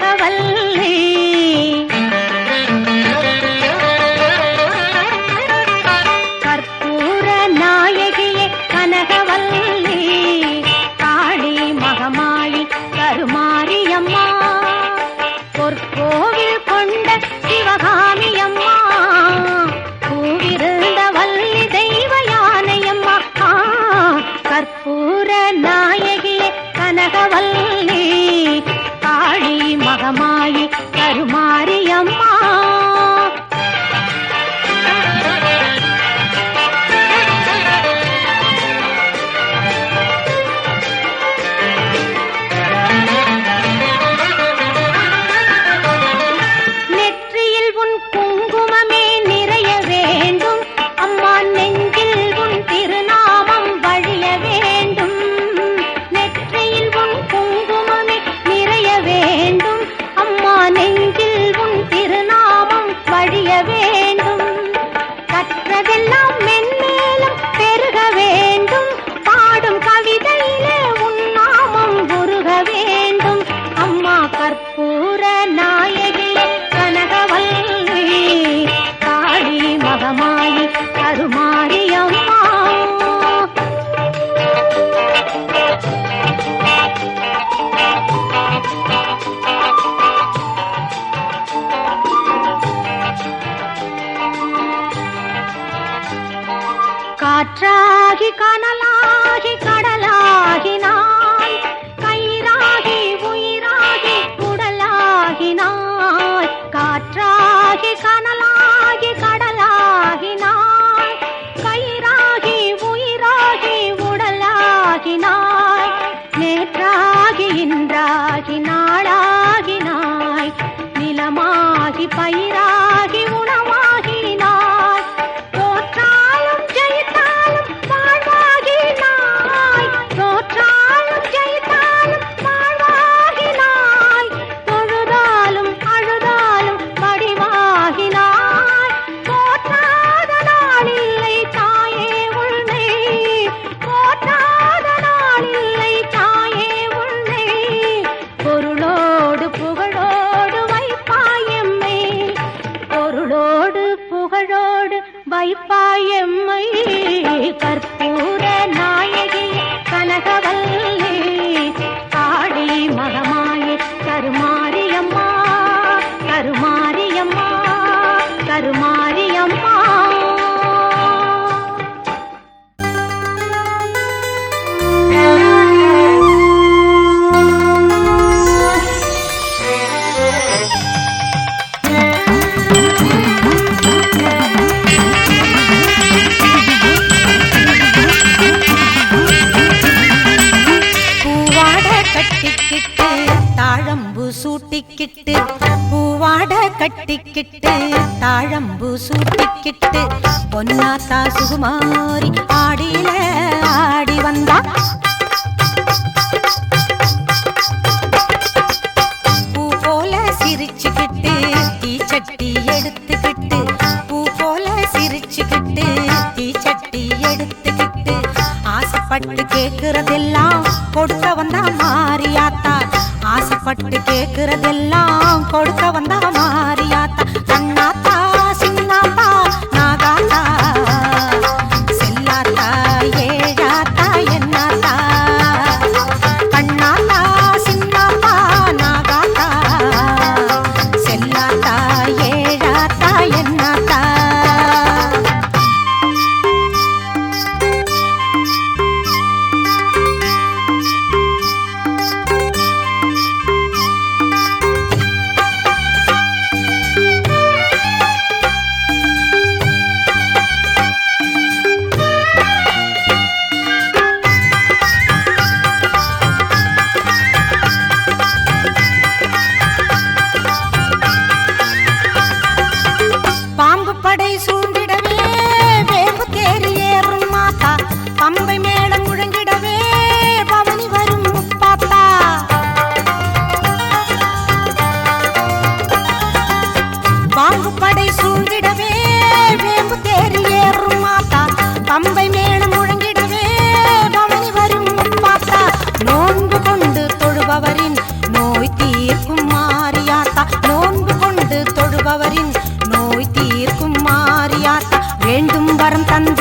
கனகவல்லி. கற்பூர நாயகியே கனகவல்லி, காளி மகமாயி கருமாரியம்மா, பொற்கோவில் கொண்ட சிவகாமி அம்மா, பூவிருந்த வள்ளி தெய்வ யானையம்மா. கற்பூர நாயகியே கனகவல்லி, காளி மகமாயி கருமாரியம்மா. நெற்றியில் உன் குங்குமமே நிறைய வேண்டும் அம்மா, நெஞ்சில் உன் திருநாமம் வழிய வேண்டும். நெற்றியில் உன் குங்குமமே நிறைய வேண்டும் அம்மா, நெஞ்சில் உன் திருநாமம் வழிய வேண்டும். கற்றதெல்லாம் மென்மேலும் பெருக வேண்டும், பாடும் கவிதையிலே உன் நாமம் உருக வேண்டும் அம்மா. கற்பூர நாயகியே கனகவல்லி, காளி மகமாயி கருமாரியம்மா. காற்றாகி கனலாகி கடலாகினாய், கயிறாகி உயிராகி உடலாகினாய். காற்றாகி கனலாகி கடலாகினாய், கயிறாகி உயிராகி உடலாகினாய். நேற்றாகி இன்றாகி நாளாகினாய், நிலமாகி பயிராகி உணவாகினாய். தோற்றாலும் ஜெயித்தாலும் வாழ்வாகினாய், தோற்றாலும் ஜெயித்தாலும் வாழ்வாகினாய். தொழுதாலும் அழுதாலும் வடிவாகினாய். போற்றாத நாளில்லை தாயே உன்னை, போற்றாத நாளில்லை தாயே உன்னை. பொருளோடு புகழோடு வைப்பாயம்மை, பொருளோடு புகழோடு வைப்பாயம்மை. கற்பூர நாயகி கனகவல்லி, காளி மகமாயி கருமாரியம்மா, கருமாரியம்மா, கருமாரியம்மா. தாழம்பு சூட்டிக்கிட்டு, பூவாட கட்டிக்கிட்டு, தாழம்பு சூட்டிக்கிட்டு, பொன்னாத்தா சுகுமாரி ஆடியில ஆடி வந்தா. பூ போல சிரிச்சுக்கிட்டு தீச்சட்டி எடுத்துக்கிட்டு, பூ போல சிரிச்சுக்கிட்டு தீச்சட்டி எடுத்துக்கிட்டு, ஆசைப்பட்டு கேட்கிறதெல்லாம் கொடுக்க வந்தா மாரியாத்தா, ஆசைப்பட்டு கேட்கிறதெல்லாம் கொடுக்க வந்தா மாரியாத்தா. கண்ணாத்தா சின்னாத்தா நாகாத்தா, செல்லாத்தா ஏழாத்தா என்னாத்தா. கண்ணாத்தா சின்னாத்தா நாகாத்தா, செல்லாத்தா ஏழாத்தா என்னாத்தா. பாம்பு படை சூழ்ந்திடவே வேம்பு